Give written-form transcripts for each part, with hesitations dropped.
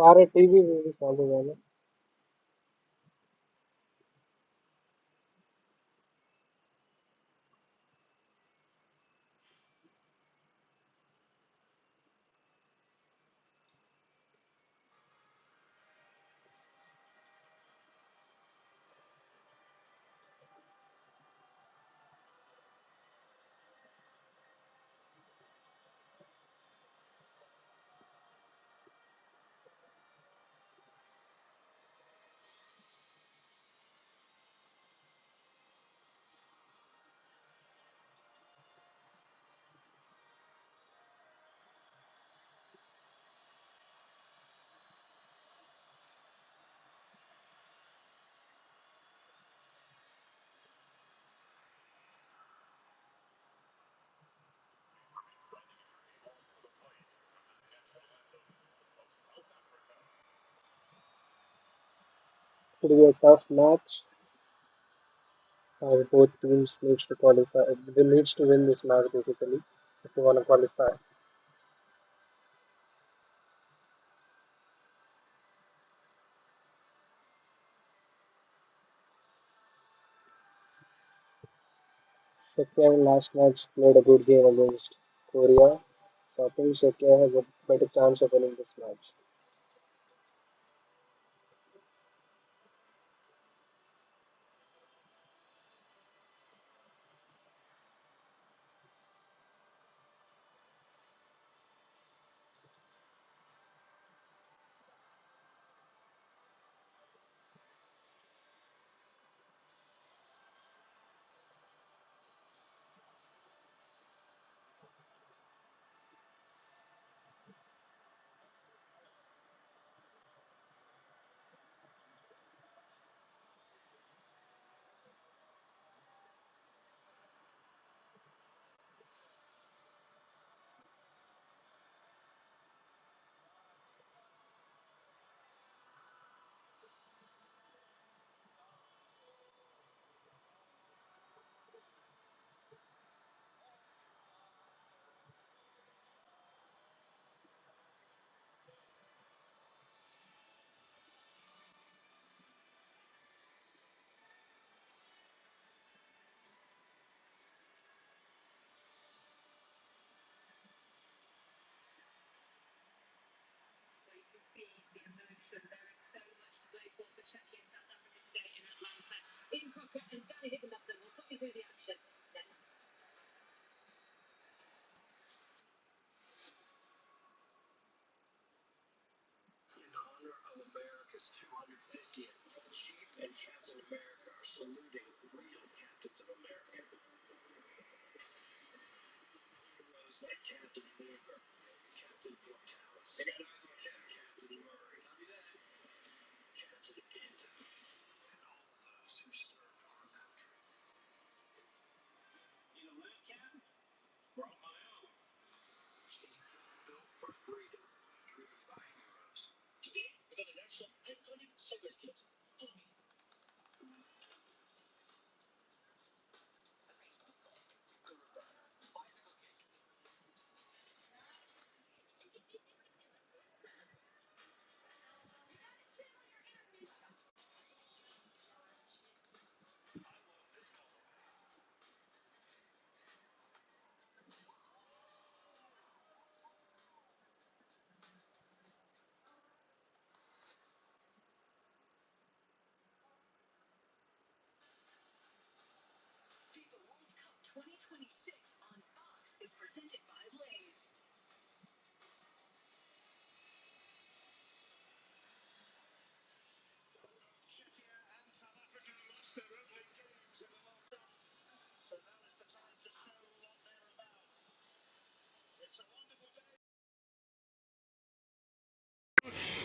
बाहर टीवी भी चालू है ना. Could be a tough match. Both teams needs to qualify. They needs to win this match basically if they want to qualify. Czechia in last match played a good game against Korea, so I think Czechia has a better chance of winning this match.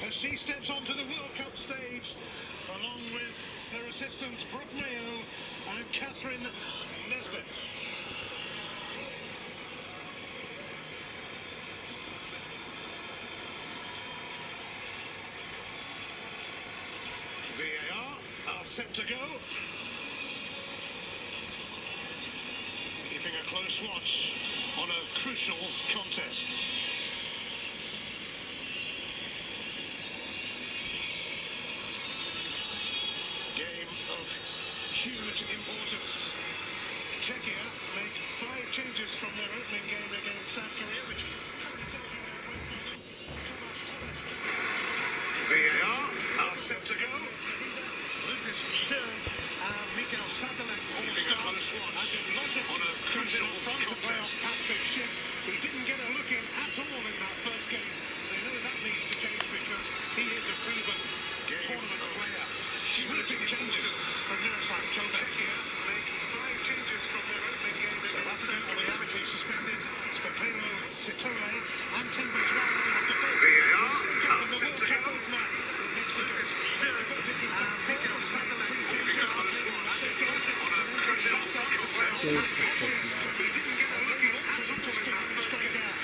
As she steps onto the World Cup stage, along with her assistants Brooke Mayo and Catherine Nesbitt. VAR are set to go. Keeping a close watch on a crucial contest. Czechia make 5 changes from their opening game against South Korea, which probably tells you how it went for them. VAR, half set to go. Lucas Schur and Mikael Sadalek all start. And then Lozan comes in up front to play off Patrick Schick, who didn't get a look in at all in that first game. They know that needs to change because he is a proven tournament player. Sweeping changes from Miroslav Kobe. Make 5 changes from their opening game. South Africa are immediately suspended. Spapelo, Sitole and Timbers Ryan have to both. VAR, from the World Cup opener in Mexico. Mikael Sadalek he didn't get a look in at straight out.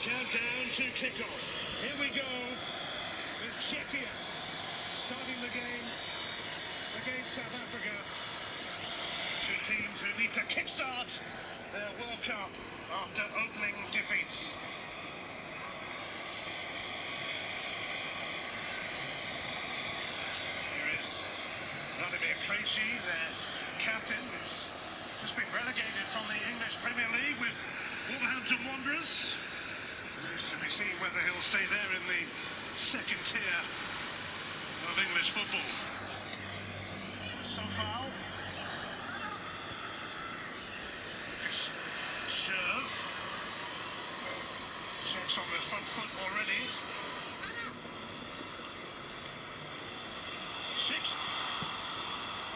Countdown to kickoff. Here we go with Czechia starting the game against South Africa. Two teams who need to kickstart their World Cup after opening defeats. Here is Vladimir Krejci, their captain, who's just been relegated from the English Premier League with Wolverhampton Wanderers. To be seen whether he'll stay there in the second tier of English football. So foul. Serve. Checks on the front foot already. 6.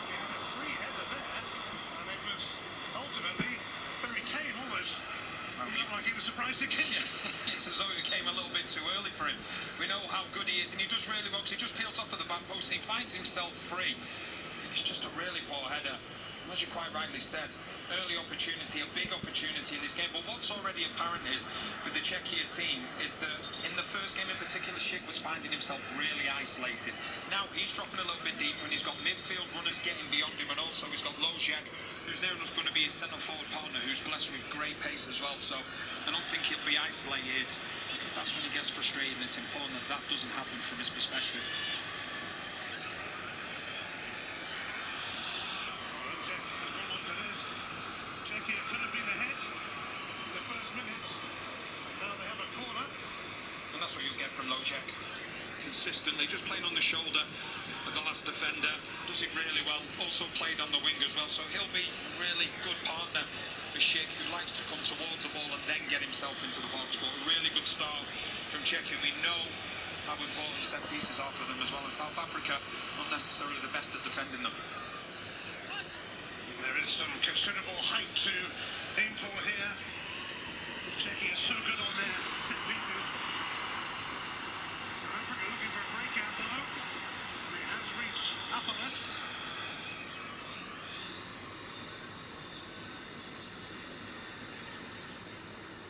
He had a free header there, and it was ultimately very tame almost. He looked like he was surprised to get it. It's as though it came a little bit too early for him. We know how good he is, and he does really well, because he just peels off at the back post and he finds himself free. It's just a really poor header. And as you quite rightly said, early opportunity, a big opportunity in this game. But what's already apparent is, with the Czechia team, is that in the first game in particular, Schick was finding himself really isolated. Now he's dropping a little bit deeper, and he's got midfield runners getting beyond him, and also he's got Lozan, who's now going to be his centre-forward partner, who's blessed with great pace as well. So I don't think he'll be isolated, because that's when he gets frustrated, and it's important that that doesn't happen from his perspective. Czechia could have been ahead in the first minute. Now they have a corner. And that's what you'll get from Lozan. Consistently, just playing on the shoulder of the last defender. Does it really well. Also played on the wing as well. So he'll be a really good partner for Schick, who likes to come towards the ball and then get himself into the box. But a really good start from Czechia. We know how important set pieces are for them as well as South Africa. Not necessarily the best at defending them. There is some considerable height to aim for here. Czechia is so good on their set pieces. South Africa looking for a breakout though. And it has reached Appelis.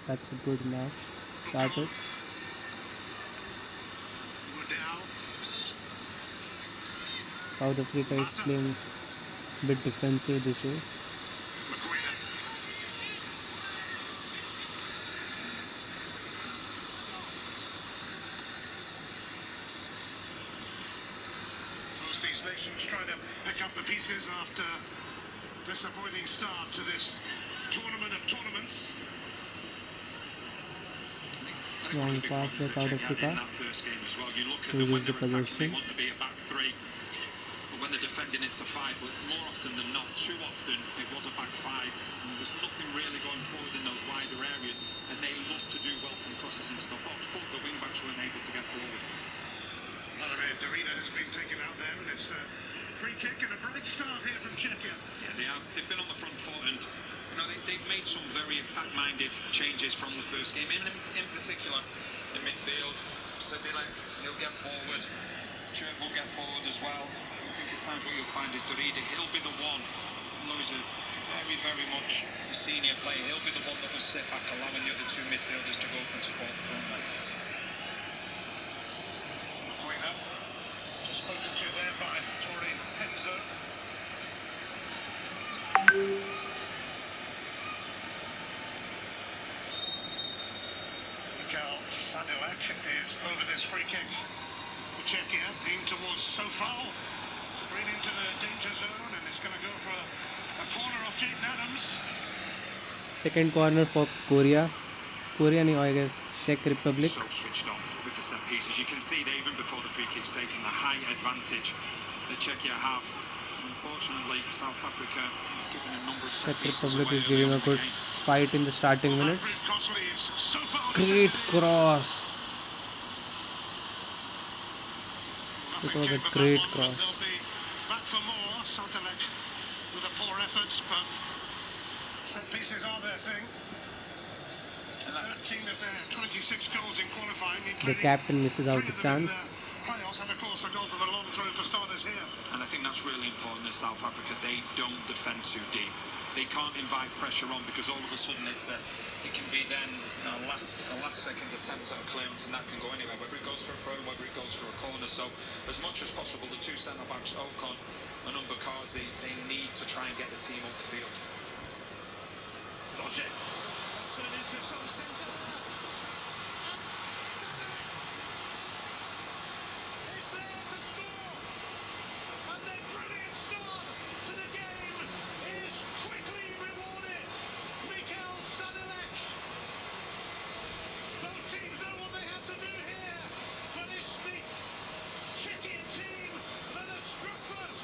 That's a good match. Started. South Africa is playing a bit defensive this way. Both these nations trying to pick up the pieces faces after a disappointing start to this tournament of tournaments. Long pass by South Africa. Loses the possession. Want to be a back three. When they're defending, it's a five, but more often than not, too often, it was a back five. And there was nothing really going forward in those wider areas, and they love to do well from crosses into the box, but the wing-backs weren't able to get forward. Vladimir Darida has been taken out there, and it's a free kick and a bright start here from Czechia. Yeah, they have. They've been on the front foot, and they've made some very attack-minded changes from the first game, in particular in midfield. Sadilek, he'll get forward. Chev will get forward as well. I think at times what you'll find is Darida, he'll be the one, although he's a very much senior player, he'll be the one that will sit back, allowing the other two midfielders to go up and support the front line. Aquina, just spoken to there by Tori Henzo. Mikael Sadilek is over this free kick for Czechia, aimed towards Sofal. Straight into the danger zone, and it's going to go for a corner off Jaden Adams. Second corner for Korea. Korea, I guess, Czech Republic. So switched on with the set pieces. You can see that even before the free kick's taken, the high advantage that Czechia have. Unfortunately, South Africa given a number of set Czech pieces Republic away is giving a good fight in the starting minutes. Great cross. It was a great cross. Back for more. Sadilek with a poor effort, but set pieces are their thing. 13 of their 26 goals in qualifying, The captain misses out the chance. Playoffs, and of course a goal from a long throw for starters here. And I think that's really important in South Africa. They don't defend too deep. They can't invite pressure on, because all of a sudden it can be then a last second attempt at a clearance, and that can go anywhere, whether it goes for a throw, whether it goes for a corner. So as much as possible, the two centre backs, Ocon and Umbakazi, they need to try and get the team up the field. Logic turn into some centre. Is there to score, and their brilliant start to the game is quickly rewarded. Mikael Sadilek. Both teams know what they have to do here, but it's the Czechian team that has struck first.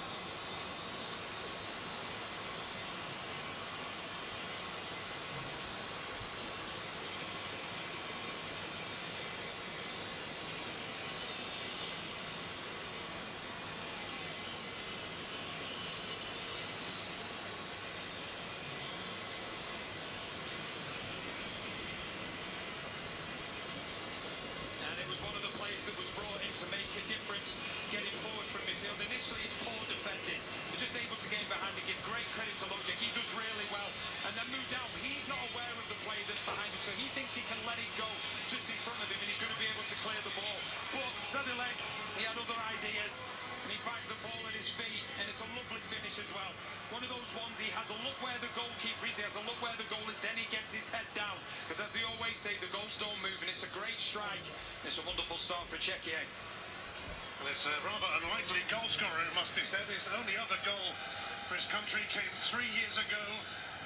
One of the players that was brought in to make a difference, getting forward from midfield. Initially, it's poor defending, but just able to get behind and give great credit to Logic. He does really well, and then moved out. He's not aware of the play that's behind him, so he thinks he can let it go just in front of him, and he's going to be able to clear the ball. But Sadilek, he had other ideas, and he finds the ball at his feet, and it's a lovely finish as well. One of those ones, he has a look where the goalkeeper is, he has a look where the goal is, then he gets his head down, because as they always say, the goals don't move, and it's a great strike. It's a wonderful start for Czechia. Well, it's a rather unlikely goal scorer, it must be said. His only other goal for his country came 3 years ago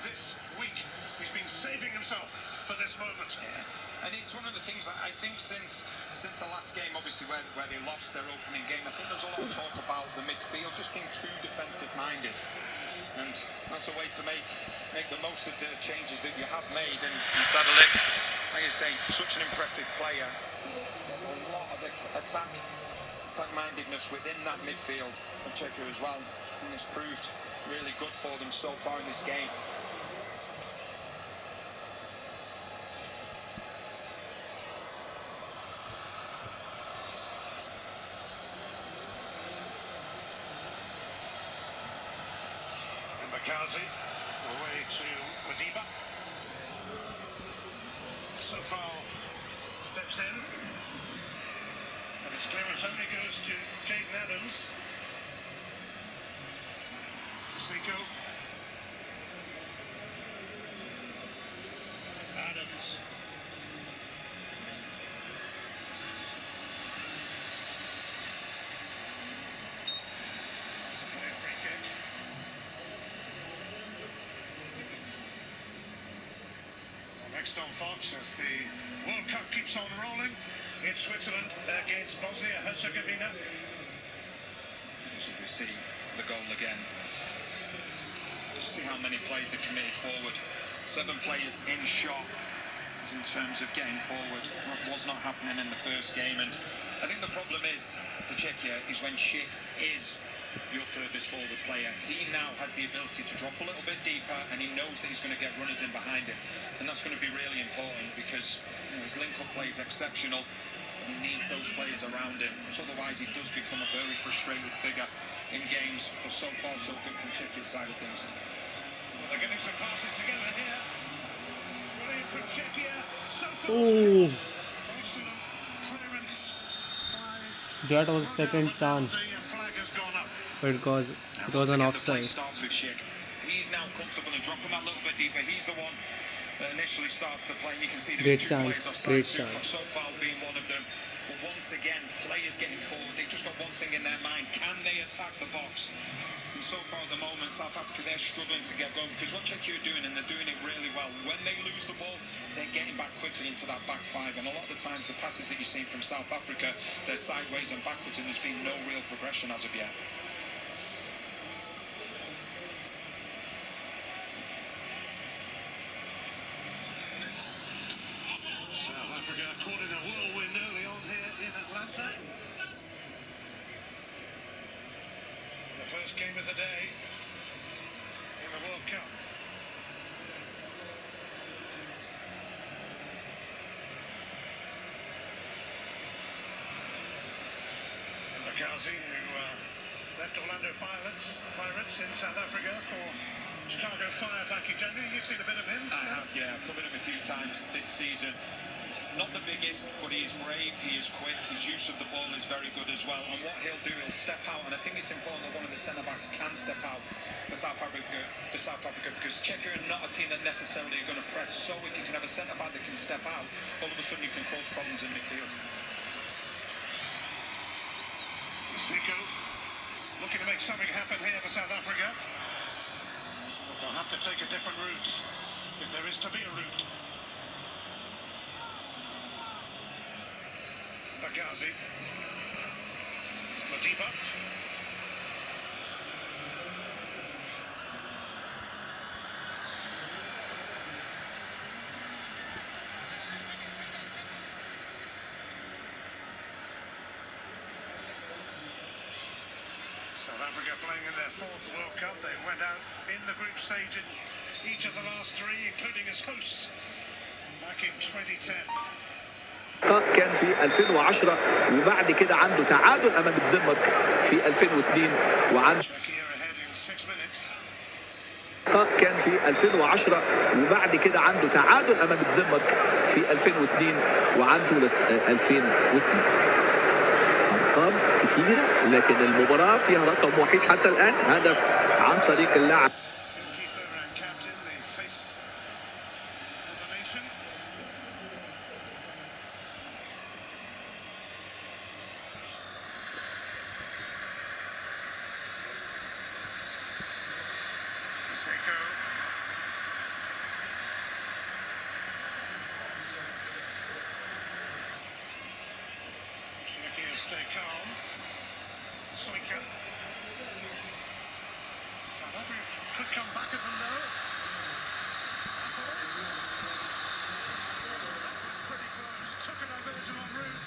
this week. He's been saving himself for this moment. Yeah, and it's one of the things that I think since the last game, obviously, where they lost their opening game, I think there's a lot of talk about the midfield just being too defensive-minded. And that's a way to make the most of the changes that you have made. And Sadilek, like I say, such an impressive player. There's a lot of attack-mindedness within that midfield of Czechia as well. And it's proved really good for them so far in this game. Kazi, away to Madiba. Sofal steps in, and his clearance only goes to Jaden Adams. Siko. Adams. It's a clear free kick. Next on Fox as the World Cup keeps on rolling. It's Switzerland against Bosnia-Herzegovina. Just as we see the goal again. Just see how many plays they've committed forward. 7 players in shot in terms of getting forward. That was not happening in the first game, and I think the problem is for Czechia is when Schick is your furthest forward player. He now has the ability to drop a little bit deeper, and he knows that he's going to get runners in behind him, and that's going to be really important because his link-up play is exceptional, and he needs those players around him. So otherwise, he does become a very frustrated figure in games. But so far, so good from Czechia's side of things. Well, they're getting some passes together here. Brilliant from Czechia. So far, Ooh, excellent clearance by that was second chance, the flag has gone up. but it was an offside. Starts with Schick. He's now comfortable and dropping that little bit deeper. He's the one that initially starts the play. You can see there's Great 2 players chance, offside. great So chance. far being one of them. But once again, players getting forward. They've just got one thing in their mind: can they attack the box? And so far at the moment, South Africa, they're struggling to get going because what Czechia are doing, and they're doing it really well, when they lose the ball, they're getting back quickly into that back 5. And a lot of the times, the passes that you've seen from South Africa, they're sideways and backwards, and there's been no real progression as of yet. South Africa caught in a whirlwind early on here in Atlanta. The first game of the day in the World Cup. And Bakazi, who left Orlando Pirates in South Africa for Chicago Fire back in January. You've seen a bit of him? I have, yeah. I've covered him a few times this season. Not the biggest, but he is brave, he is quick, his use of the ball is very good as well. And what he'll do, he'll step out, and I think it's important that one of the centre-backs can step out for South Africa because Czechia are not a team that necessarily are going to press. So if you can have a centre-back that can step out, all of a sudden you can cause problems in midfield. Siko looking to make something happen here for South Africa. They'll have to take a different route, if there is to be a route. Bakazi. Madiba. South Africa playing in their 4th World Cup. They went out in the group stage in each of the last 3, including as hosts back in 2010. كان في 2010 وبعد كده عنده تعادل امام الدنمارك في 2002 وعنده Czechia ahead in 6 minutes. كان في 2010 وبعد كده عنده تعادل امام الدنمارك في 2002 وعنده 2002 ارقام كثيره لكن المباراه فيها رقم وحيد حتى الان هدف عن طريق اللاعب Goalkeeper and captain, the face of the nation. Seko. Czechia stay calm. Soika. South Africa could come back at them though. That was pretty close. Took a diversion en route.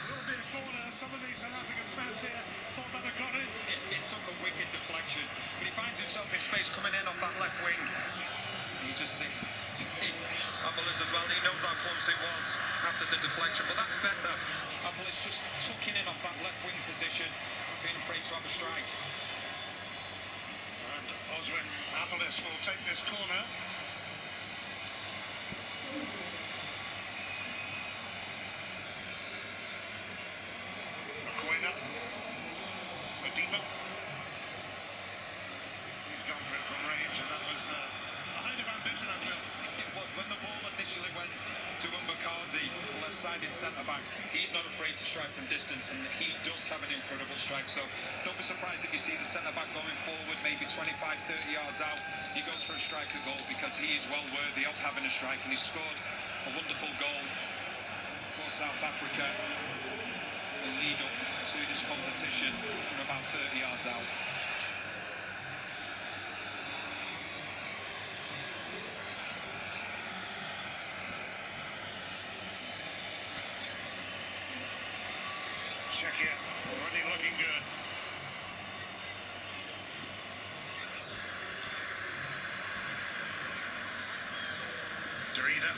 Will be a corner. Some of these South African fans here thought that had got it. It took a wicked deflection, but he finds himself in space coming in off that left wing. You just see Apple as well. He knows how close it was after the deflection, but that's better. Apple is just tucking in off that left wing position, not being afraid to have a strike. And Oswin Appelis will take this corner. Makwena. Madiba. He's gone for it from range, and that was a height of ambition, I feel. It was when the ball initially went to Mbakazi, the left-sided centre-back. He's not afraid to strike from distance, and he does have an incredible strike. So don't be surprised if you see the centre-back going forward, maybe 25, 30 yards out. he goes for a striker goal because he is well worthy of having a strike, and he scored a wonderful goal for South Africa. The lead up to this competition from about 30 yards out. Czechia already looking good. Derrida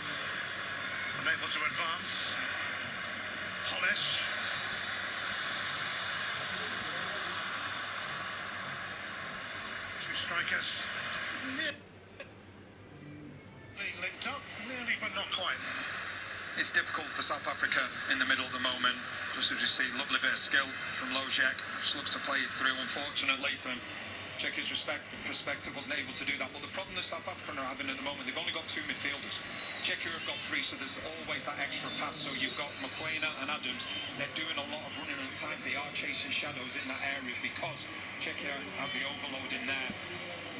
unable to advance. Hollis. Two strikers. Nearly linked up, nearly but not quite. It's difficult for South Africa in the middle at the moment. Just as you see, lovely bit of skill from Lojek. Just looks to play it through. Unfortunately, from Czechia's perspective, wasn't able to do that. But the problem that South Africa are having at the moment, they've only got two midfielders. Czechia have got three, so there's always that extra pass. So you've got McQuaina and Adams. They're doing a lot of running, and at times they are chasing shadows in that area because Czechia have the overload in there.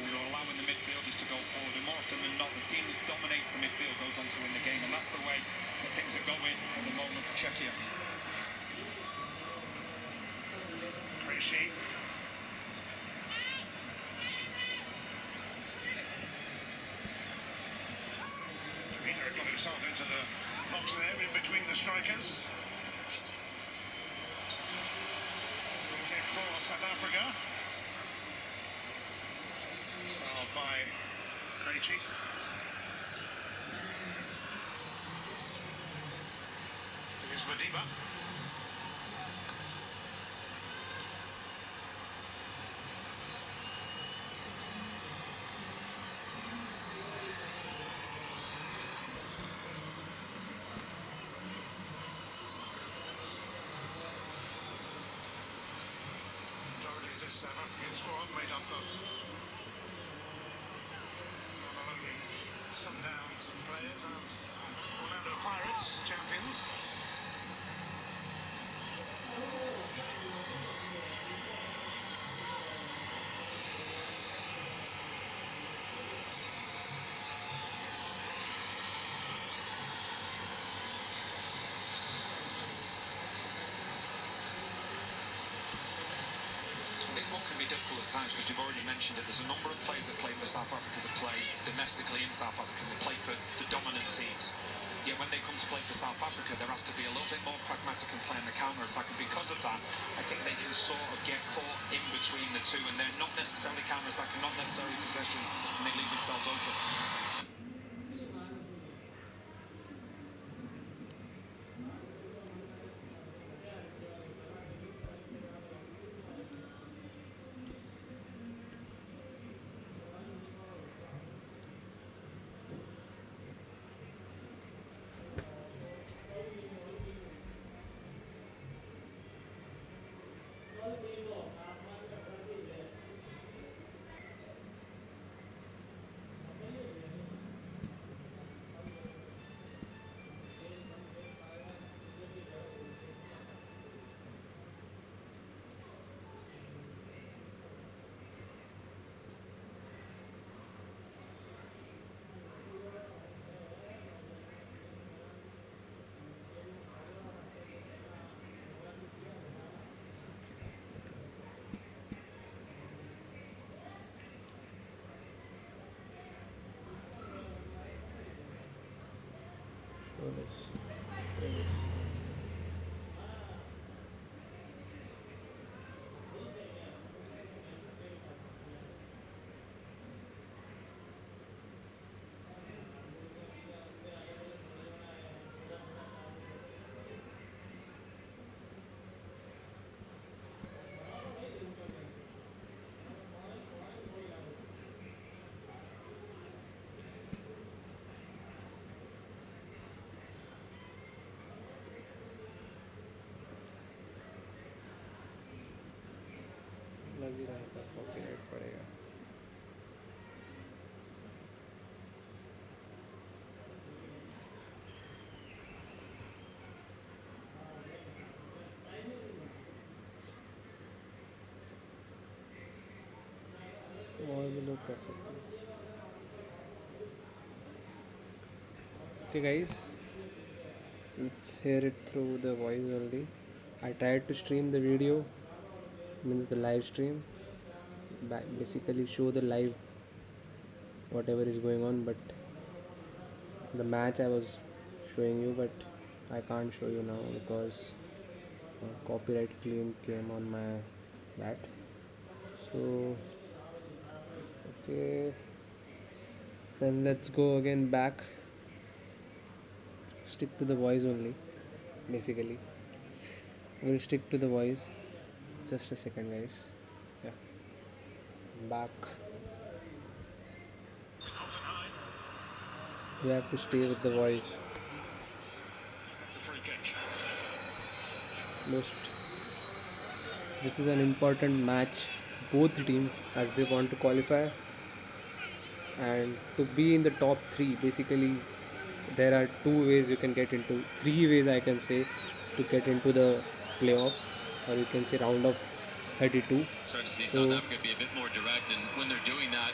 They're allowing the midfielders to go forward, and more often than not, the team that dominates the midfield goes on to win the game, and that's the way that things are going at the moment for Czechia. Krejci. Derrida got himself into the box there in between the strikers. Free kick for South Africa. Fouled by Krejci. Here's Madiba. Majority of this South African squad made up of not only Sundowns players and Orlando Pirates champions. I think what can be difficult at times, because you've already mentioned it, there's a number of players that play for South Africa that play domestically in South Africa, and they play for the dominant teams. Yet when they come to play for South Africa, there has to be a little bit more pragmatic and play in the counter-attack, and because of that, I think they can sort of get caught in between the two, and they're not necessarily counter-attack and not necessarily possession, and they leave themselves open. लग ही रहा था copyright पड़ेगा। और भी लोग कर सकते हैं। Okay, guys, let's hear it through the voice only. I tried to stream the video, means the live stream, basically show the live whatever is going on, but the match I was showing you, but I can't show you now because copyright claim came on my that. So okay, then let's go again back. Stick to the voice only. Basically, we'll stick to the voice. Just a second, guys. Yeah, back. We have to stay with the voice. It's a free kick. Most. This is an important match for both teams as they want to qualify and to be in the top three. Basically, there are two ways you can get into, three ways I can say, to get into the playoffs, or you can say round of 32. Starting to see So South Africa be a bit more direct, and when they're doing that,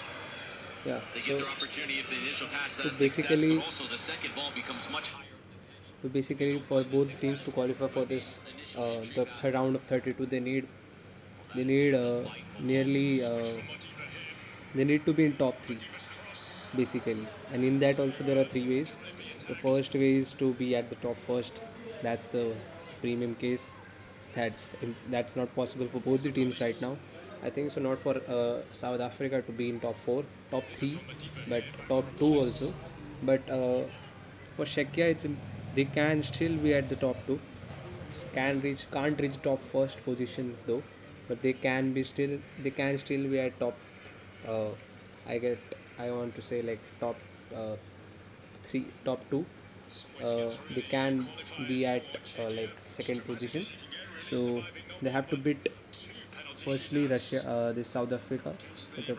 yeah, they so get their opportunity if the initial pass so has success, basically, but also the second ball becomes much higher. so basically for both teams to qualify for this the round of 32, they need nearly they need to be in top three basically, and in that also there are three ways. The first way is to be at the top first. That's the premium case. That's not possible for both the teams right now. I think so, not for South Africa to be in top 4, top 3, but top 2 also. But for Czechia, they can still be at the top 2. Can't reach top first position though, but they can still be at top. Uh, I want to say like top uh, 3, top 2. They can be at like second position, so they have to beat firstly Russia, the South Africa with a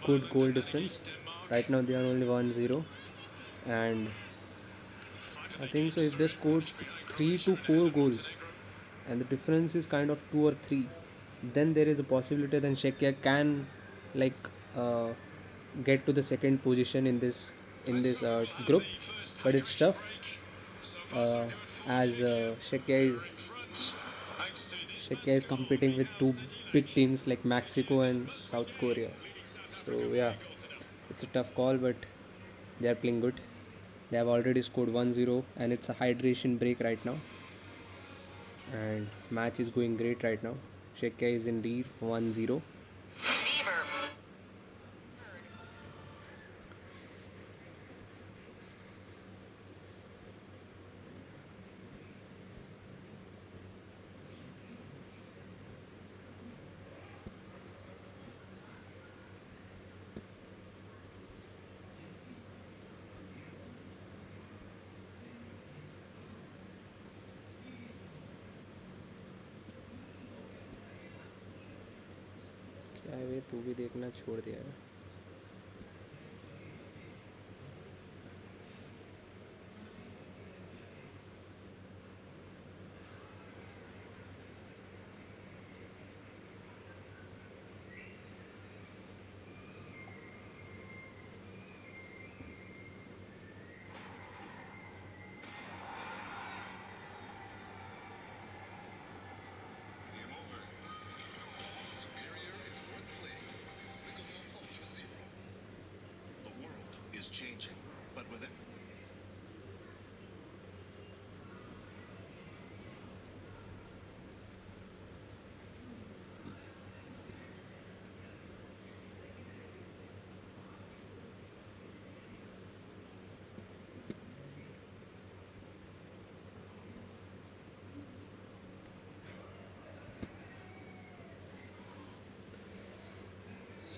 good goal difference. Right now they are only 1-0, and I think so if they score 3 to 4 goals and the difference is kind of 2 or 3, then there is a possibility that Czechia can like uh, get to the second position in this group, but it's tough uh, as Czechia is competing with two big teams like Mexico and South Korea. So yeah, it's a tough call, but they are playing good. They have already scored 1-0, and it's a hydration break right now. And match is going great right now. Czechia is in lead 1-0. क्या है वे, तू भी देखना छोड़ दिया है. Game over. Superior is worth playing. Michelob Ultra Zero. The world is changing, but with it.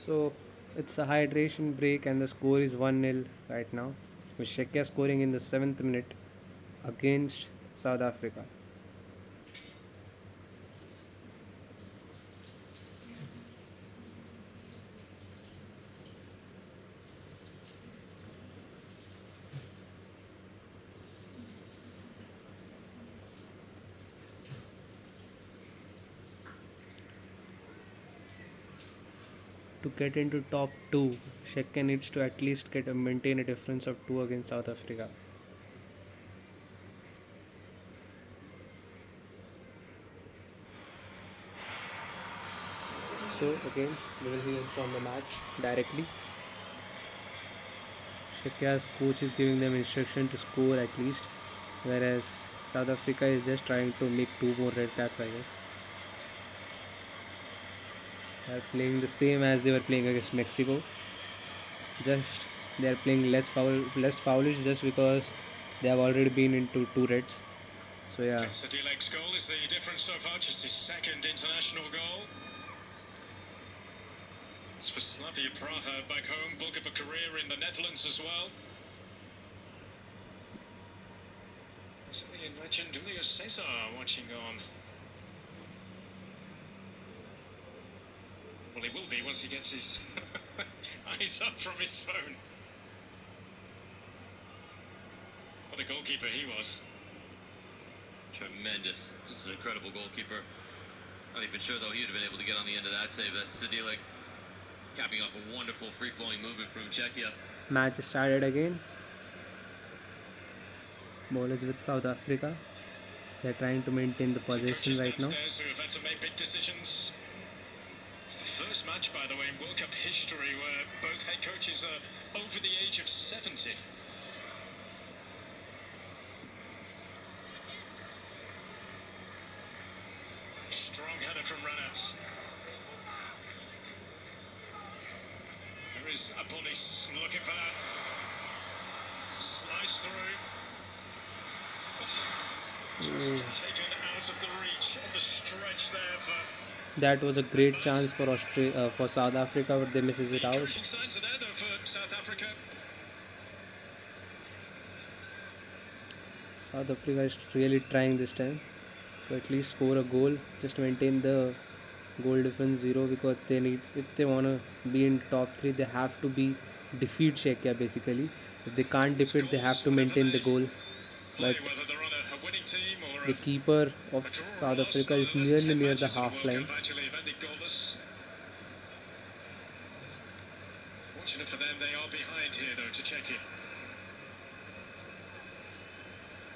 So it's a hydration break, and the score is 1-0 right now, with Czechia scoring in the 7th minute against South Africa. To get into top 2, Czechia needs to at least maintain a difference of 2 against South Africa. So again, we will hear from the match directly. Czechia's coach is giving them instruction to score at least, whereas South Africa is just trying to make 2 more red cards, I guess. They are playing the same as they were playing against Mexico. Just they are playing less foulish, just because they have already been into 2 reds. So yeah, Sadilek's goal is the difference so far, just his second international goal. It's for Slavia Praha back home, bulk of a career in the Netherlands as well. Is the legend Julio Cesar watching on? Well, he will be once he gets his eyes up from his phone. What a goalkeeper he was. Tremendous. Just an incredible goalkeeper. Not even sure though he would have been able to get on the end of that save. That's Sadilek capping off a wonderful free-flowing movement from Czechia. match started again. Ball is with South Africa. They are trying to maintain the possession right now. Who have had to make big decisions. It's the first match, by the way, in World Cup history where both head coaches are over the age of 70. Strong header from Ranat. There is a police looking for that. Slice through. Just taken out of the reach on the stretch there for... That was a great chance for for South Africa, but they misses it out. Encouraging signs are there though for South Africa. South Africa is really trying this time to at least score a goal, just to maintain the goal difference 0, because they need, if they want to be in top 3, they have to defeat Czechia basically. If they can't defeat, they have to maintain the goal. But Whether they're on a winning team or the keeper of a draw or South loss, Africa is well, that's nearly 10 near the matches in half World line. Cup actually have ended goalless. Fortunate for them, they are behind here though to Czechia.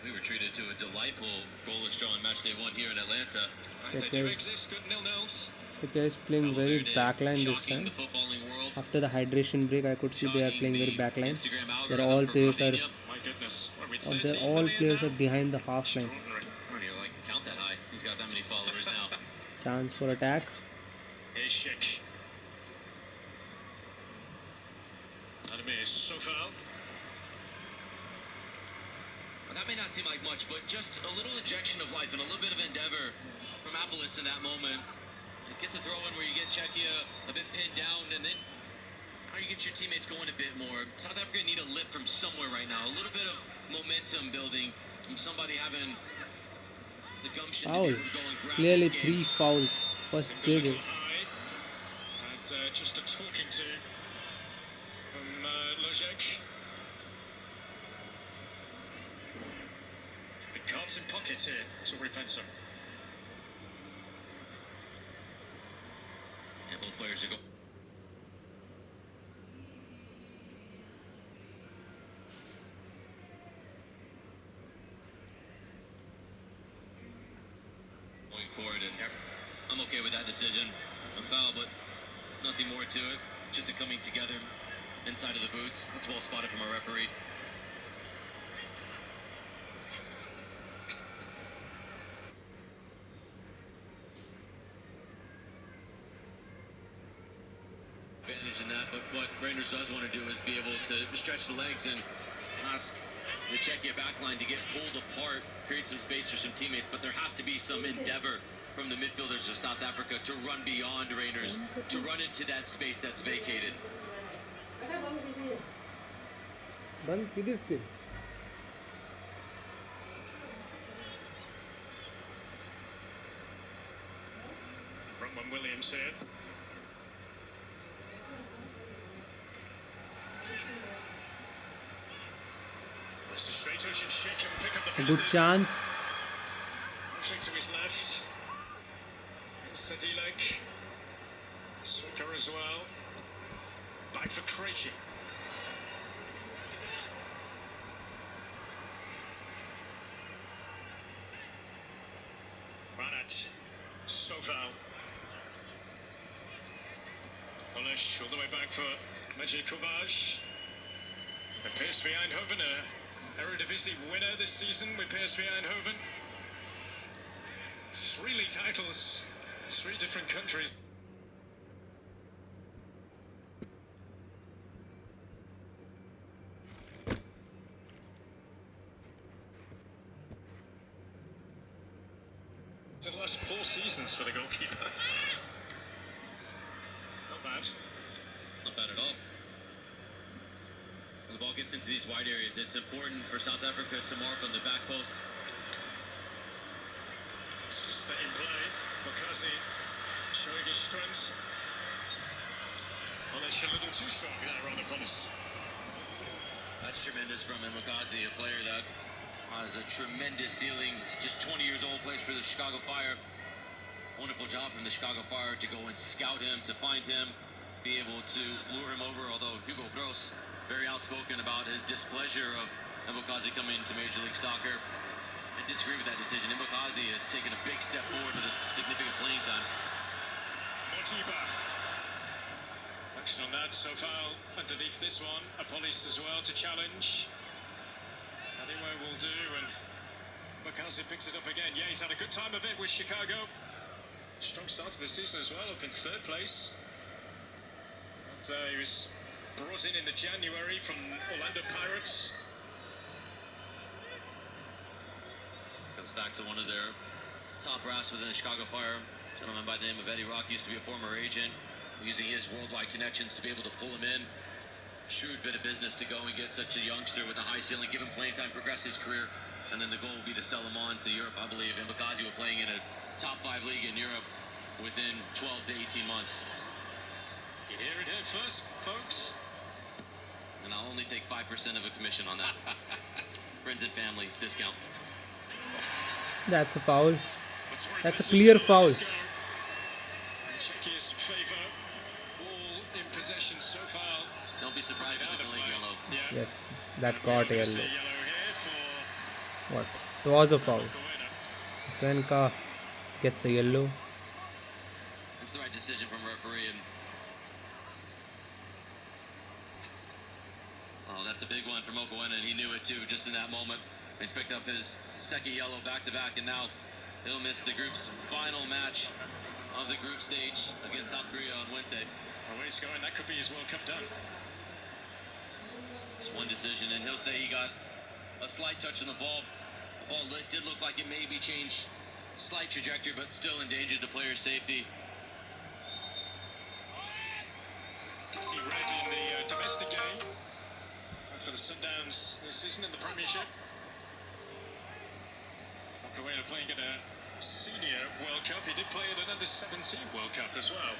We were treated to a delightful goalless draw on match day 1 here in Atlanta. And they do Czechia exist, good nil-nils. is playing very backline this Shocking time. the footballing world. After the hydration break, I could see they are Shocking playing very the backline. Instagram They're algorithm all for players are, Romania. My goodness, what are we, they're 13 all million players now? are behind the half line. Extraordinary. I don't even like count that high. He's got that many followers now. Chance for attack. Here's Schick. Ademir Sofal. Well, that may not seem like much, but just a little injection of life and a little bit of endeavor from Appalus in that moment. It gets a throw in where you get Czechia a bit pinned down, and then how you get your teammates going a bit more. South Africa need a lift from somewhere right now. A little bit of momentum building from somebody having the gumption to be Foul. able to go and grab Clearly this game. 3 fouls. First Seemed a little dribble. high. And just a talking to from Lojek. The cards in pocket here to Repensa. Yeah, both players are going. Going forward, and I'm okay with that decision. A foul, but nothing more to it. Just a coming together inside of the boots. That's well spotted from our referee. Advantage in that, but what Rangers does want to do is be able to stretch the legs and ask the Czechia backline to get pulled apart, create some space for some teammates, but there has to be some endeavor from the midfielders of South Africa to run beyond Rangers, to run into that space that's vacated. बंद की दिसते Bronwyn Williams here. It's a straight touch and Schick can pick up the a good passes. chance. Schick to his left. And Sadilek. Swicker as well. Back for Krejci. Ranat. Sofal. Polish all the way back for Maciej Kovac. The PSV Eindhoven, Eredivisie winner this season with PSV Eindhoven. 3 league titles, 3 different countries. The last 4 seasons for the goalkeeper. Not bad. Not bad at all. When the ball gets into these wide areas, it's important for South Africa to mark on the back post. Stay in play. Bakazi showing his strength. Polish a little too strong there on the Polish. That's tremendous from Mbakazi, a player that has a tremendous ceiling. Just 20 years old, plays for the Chicago Fire. Wonderful job from the Chicago Fire to go and scout him, to find him, be able to lure him over. Although Hugo Broos, very outspoken about his displeasure of Mbakazi coming into Major League Soccer. I disagree with that decision. Mbakazi has taken a big step forward with this significant playing time. Motiba. Action on that, so far underneath this one. A police as well to challenge. Anyway, will do, and Mbakazi picks it up again. Yeah, he's had a good time of it with Chicago. Strong start to the season as well, up in 3rd place. And he was brought in the January from Orlando Pirates. Goes back to one of their top brass within the Chicago Fire. A gentleman by the name of Eddie Rock, used to be a former agent, using his worldwide connections to be able to pull him in. Shrewd bit of business to go and get such a youngster with a high ceiling, give him playing time, progress his career, and then the goal will be to sell him on to Europe. I believe Mbakazi will playing in a top 5 league in Europe within 12 to 18 months. You hear it here first, folks. And I'll only take 5% of a commission on that. Friends and family discount. That's a foul. That's a clear foul. In Czechia's favour, ball in possession so far. Don't be surprised if the league yellow. Yeah. Yes, that got yellow. Yellow here for What? It was a foul. Coena. Cuenca gets a yellow. It's the right decision from referee. And oh, that's a big one from Okoena, and he knew it too just in that moment. He's picked up his 2nd yellow back-to-back, and now he'll miss the group's final match of the group stage against South Korea on Wednesday. Oh, where he's going, that could be his World Cup done. Just one decision, and he'll say he got a slight touch on the ball. The ball did look like it maybe changed slight trajectory, but still endangered the player's safety. Did see red in the domestic game for the Sundowns this season in the Premiership. Coena playing at a senior World Cup. He did play at an under-17 World Cup as well.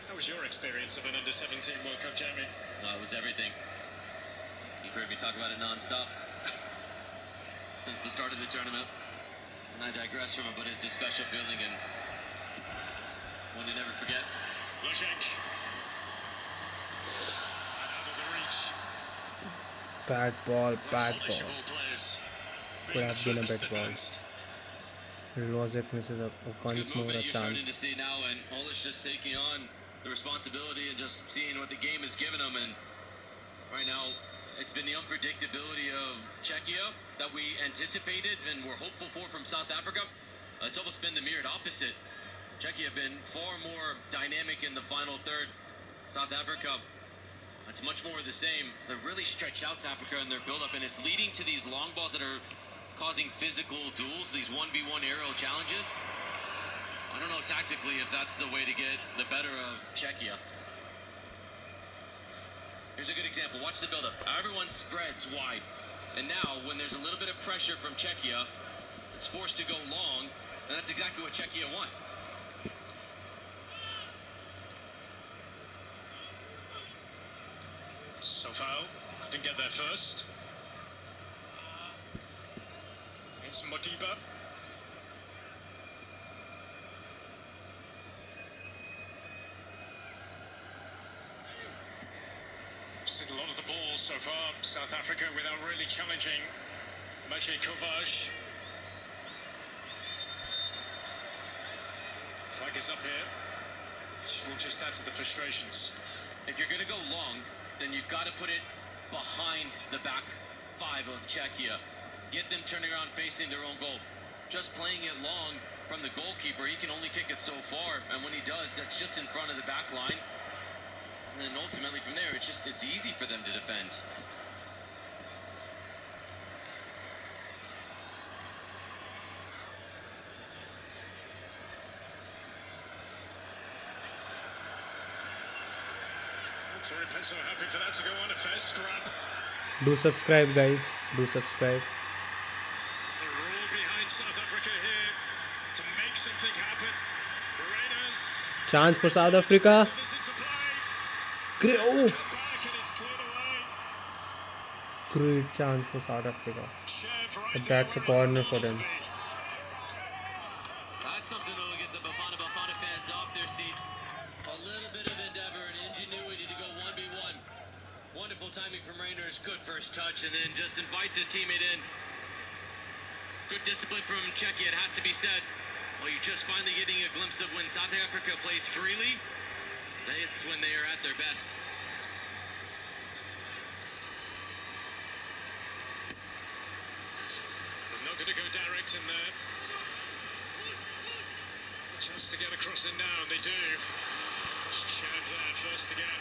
How was your experience of an under-17 World Cup, Jamie? It was everything. You've heard me talk about it non-stop since the start of the tournament, and I digress from it, but it's a special feeling and one to never forget. Leszek. And out of the reach. Bad ball, bad Polish ball. of all players. Could have been a Furthest better ball. advanced. Lozek misses a It's once good more movement a you're starting to chance. see now, and Polish just taking on the responsibility and just seeing what the game has given them. And right now, it's been the unpredictability of Czechia that we anticipated and were hopeful for from South Africa. It's almost been the mirrored opposite. Czechia have been far more dynamic in the final third. South Africa, it's much more of the same. They're really stretched out, South Africa, in their build-up, and it's leading to these long balls that are causing physical duels, these 1v1 aerial challenges. I don't know tactically if that's the way to get the better of Czechia. Here's a good example. Watch the build-up. Everyone spreads wide. And now, when there's a little bit of pressure from Czechia, it's forced to go long, and that's exactly what Czechia want. So far, couldn't get there first. It's Modiba. Seen a lot of the balls so far. South Africa without really challenging. Maciej Kovac. Flag is up here. will just add to the frustrations. If you're going to go long, then you've got to put it behind the back five of Czechia. Get them turning around facing their own goal. Just playing it long from the goalkeeper, he can only kick it so far, and when he does, that's just in front of the back line. And then ultimately from there, it's easy for them to defend. Tori Peso happy for that to go on, a fair scrap. Do subscribe, guys. Do subscribe. A roar behind South Africa here to make something happen. Reina's Chance for South Africa. this into play. Great, It's oh, cut back and it's cleared away. great chance for South Africa. Chev right But there that's a where corner it for ought to them. be. That's something that will get the Bafana fans off their seats. A little bit of endeavor and ingenuity to go 1v1. Wonderful timing from Reinders. Good first touch, and then just invites his teammate in. Good discipline from Czechia, it has to be said. Well, you're just finally getting a glimpse of when South Africa plays freely. It's when they are at their best. They're not going to go direct in there. A chance to get across it now, and they do. It's Chev there first again.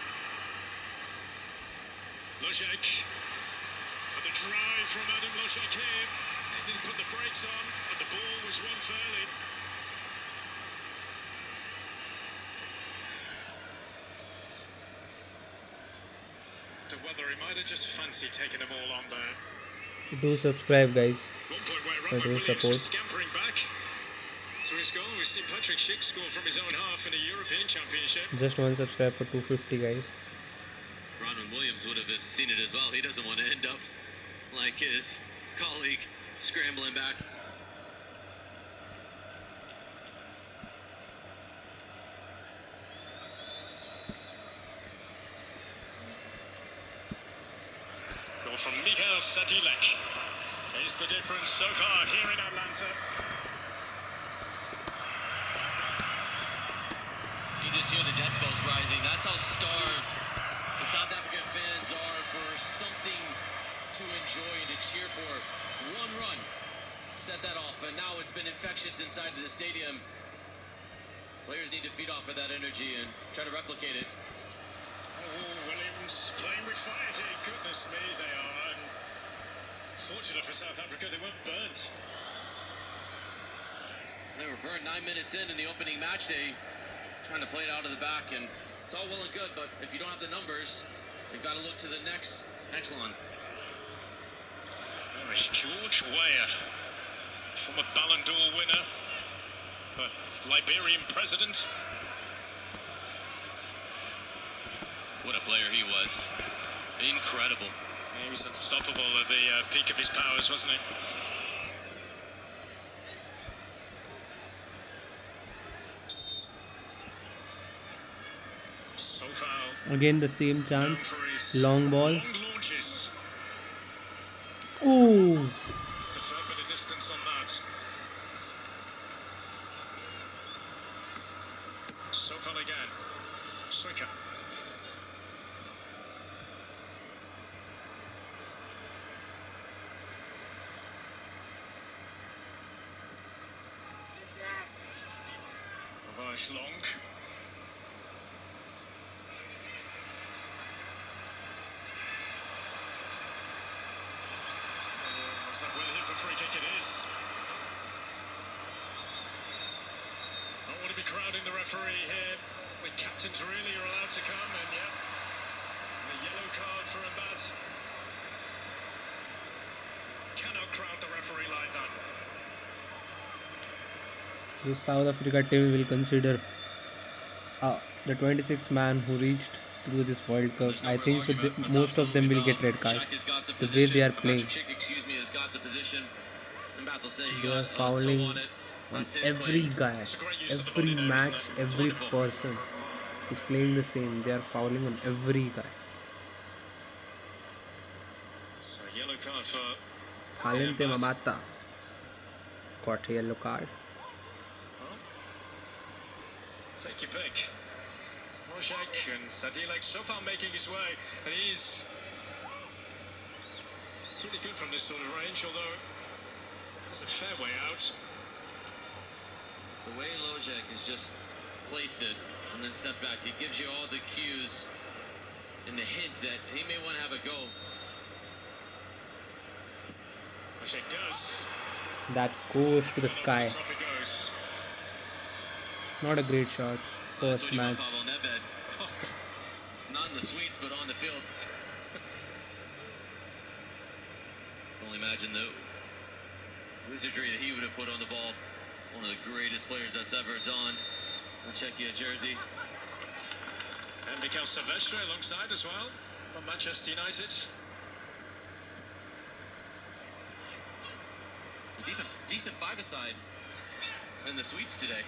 Lojek. And the drive from Adam Lojek here. They didn't put the brakes on, and the ball was won fairly. To whether he might have just fancied taking them all on there. Do subscribe, guys. One point where For Roman your Williams support. was scampering back to his goal. We've seen Patrick Schick score from his own half in a European Championship. Just one subscribe for 250, guys. Ronald Williams would have seen it as well. He doesn't want to end up like his colleague scrambling back. Goal from Michael Sadilek. Is the difference so far here in Atlanta. You just hear the decibels rising. That's how starved the South African fans are for something to enjoy and to cheer for. One run set that off, and now it's been infectious inside of the stadium. Players need to feed off of that energy and try to replicate it. Oh, Williams playing with fire here. Goodness me, they are. Fortunate for South Africa, they weren't burnt. They were burned 9 minutes in the opening match day, trying to play it out of the back, and it's all well and good, but if you don't have the numbers, you've got to look to the next echelon. There is George Weah, former Ballon d'Or winner, the Liberian president. What a player he was. Incredible. He was unstoppable at the peak of his powers, wasn't he? So foul. Again, the same chance. Known for his Long ball. long launches. Ooh. A fair bit of distance on that. So foul again. Striker. Watchalong. Is that well hit for free kick? It is. Don't want to be crowding the referee here. The captains really are allowed to come, and yeah, the yellow card for Mbat. Cannot crowd the referee like that. The South Africa team will consider the 26 man who reached through this World Cup. I think so. Most of them will get red card. The way they are playing, they are fouling on every guy, every match, every person is playing the same. They are fouling on every guy. So yellow card for Halente Mamata got a yellow card. Take your pick. Wojciech and Sadilek so far making his way, and he's pretty good from this sort of range, although it's a fair way out. The way Lojek has just placed it and then stepped back, it gives you all the cues and the hint that he may want to have a go. Wojciech does. That goes to the sky. Top it goes. Not a great shot. That's First what you want, match. Pavel Nedved. Not in the suites, but on the field. Only imagine the wizardry that he would have put on the ball. One of the greatest players that's ever donned a Czechia jersey. And Mikhail Silvestre alongside as well from Manchester United. A decent five-a-side in the suites today.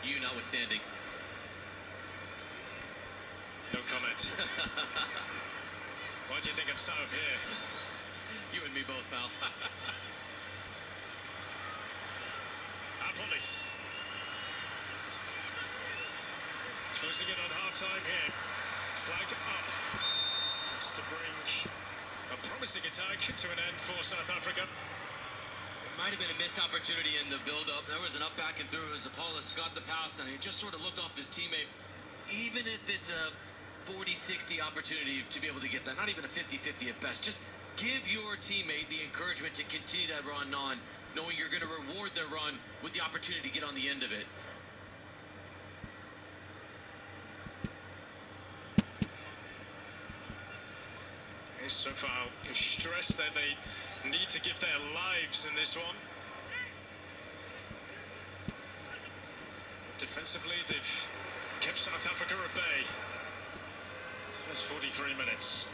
You notwithstanding. No comment. Why do you think I'm sat up here? You and me both, pal. Apolis. Closing in on half-time here. Flag up. Just to bring a promising attack to an end for South Africa. Might have been a missed opportunity in the build-up. There was an up, back, and through as Apollos got the pass, and he just sort of looked off his teammate. Even if it's a 40-60 opportunity to be able to get that, not even a 50-50 at best, just give your teammate the encouragement to continue that run on, knowing you're going to reward their run with the opportunity to get on the end of it. So far, stress that they need to give their lives in this one. Defensively, they've kept South Africa at bay. First 43 minutes.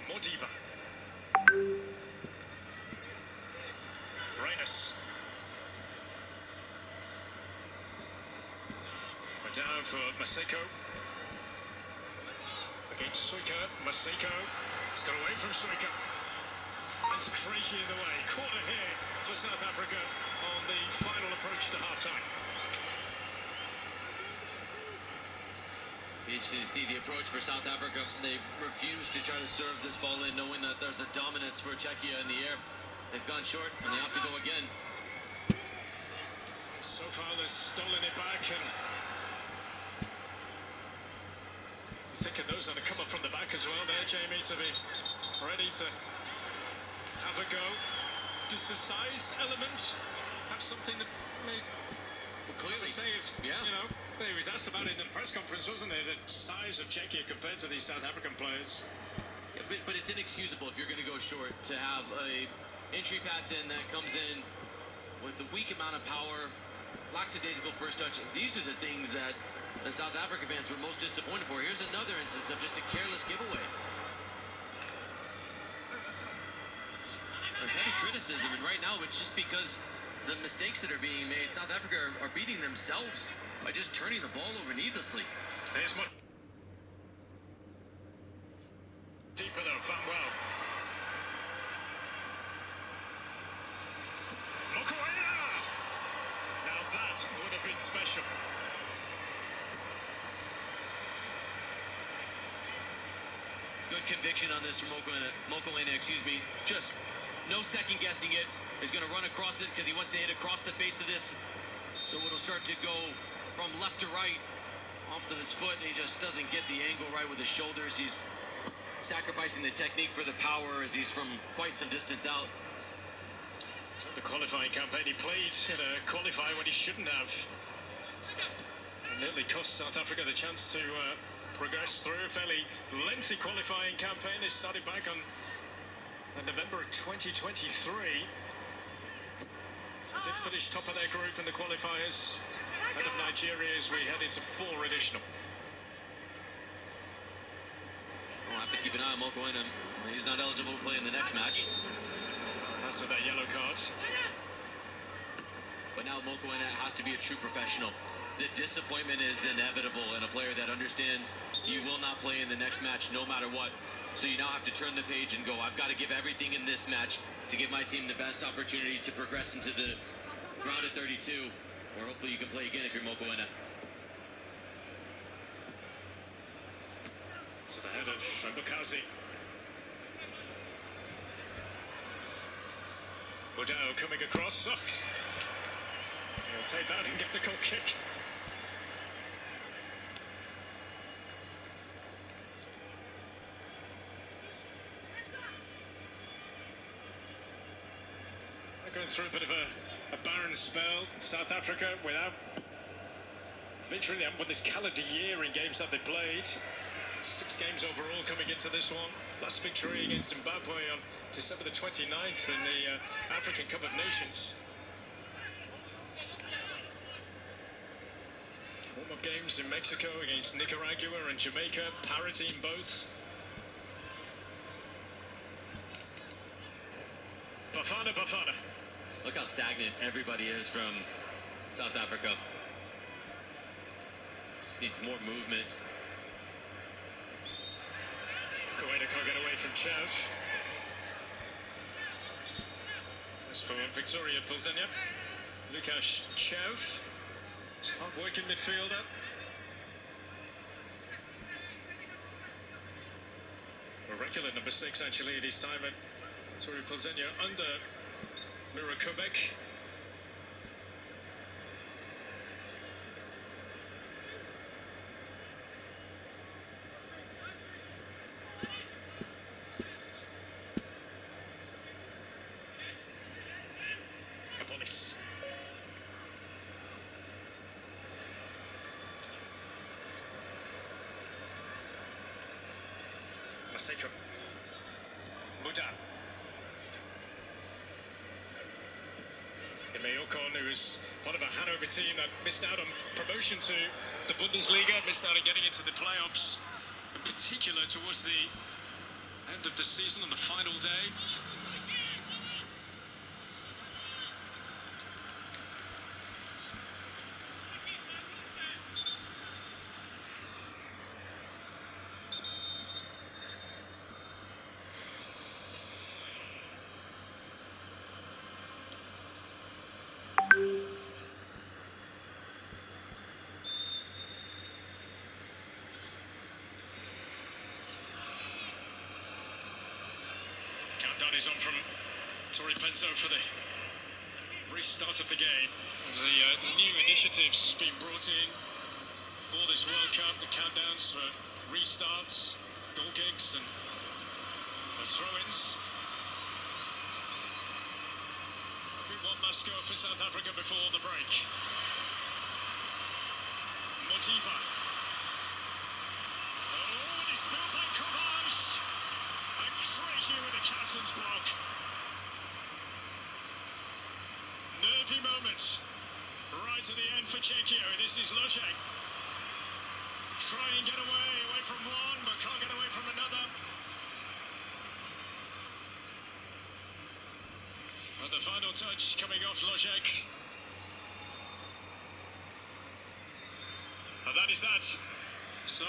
Modiba. Reynes. We're down for Maseko. Against Suika, Maseko. It's got away from Suika. It's Krejci in the way. Corner here for South Africa on the final approach to half-time. Interesting to see the approach for South Africa. They refuse to try to serve this ball in, knowing that there's a dominance for Czechia in the air. They've gone short, and they have to go again. So far, they've stolen it back, and think of those that are coming from the back as well there, Jamie, to be ready to have a go. Does the size element have something that may clearly say if, yeah. You know, he was asked about it in the press conference, wasn't there, the size of Czechia compared to these South African players? Yeah, but it's inexcusable if you're going to go short to have a entry pass in that comes in with the weak amount of power, lackadaisical first touch. These are the things that the South African fans were most disappointed for. Here's another instance of just a careless giveaway. There's heavy criticism, and right now it's just because the mistakes that are being made. South Africa are beating themselves by just turning the ball over needlessly. Here's one. Deeper though, Fanwell. Mokoena! Now that would have been special. Good conviction on this from Mokoena, excuse me. Just no second guessing it. He's going to run across it because he wants to hit across the face of this. So it'll start to go from left to right off to his foot. He just doesn't get the angle right with his shoulders. He's sacrificing the technique for the power as he's from quite some distance out. The qualifying campaign he played in a qualifier when he shouldn't have. And nearly cost South Africa the chance to progress through a fairly lengthy qualifying campaign. They started back on November of 2023. They did finish top of their group in the qualifiers. Ahead of Nigeria as we head into 4 additional. We'll have to keep an eye on Mokoena. He's not eligible to play in the next match. That's with that yellow card. But now Mokoena has to be a true professional. The disappointment is inevitable in a player that understands you will not play in the next match no matter what. So you now have to turn the page and go, I've got to give everything in this match to give my team the best opportunity to progress into the round of 32, or hopefully you can play again if you're Mokoena. To the head of Mbakazi. Budao coming across. Oh, he'll take that and get the goal kick. They're going through a bit of a barren spell. South Africa without victory. They haven't won this calendar year in games that they played. 6 games overall coming into this one. Last victory against Zimbabwe on December the 29th in the African Cup of Nations. Warm-up games in Mexico against Nicaragua and Jamaica, parity in both. Bafana. Look how stagnant everybody is from South Africa. Just needs more movement. Koeda can't get away from Chev. As for Victoria Pilsenia, Lukasz Chev, hard-working midfielder. A regular number 6 actually at his time at Victoria Pilsenia under Mira Kubek. Adonis. Maseko. Muda. Mayokon, who was part of a Hanover team that missed out on promotion to the Bundesliga, missed out on getting into the playoffs, in particular towards the end of the season on the final day. Countdown is on from Tori Penzo for the restart of the game. The new initiatives being brought in for this World Cup, the countdowns for restarts, goal kicks and throw-ins. One last go for South Africa before the break. Modiba. Oh, it's spilled by Kovac. A great year with the captain's block. Nervy moment. Right at the end for Czechia. This is Lojek. Try and get away from one, but can't get away from another. And the final touch coming off Lojek. And that is that. So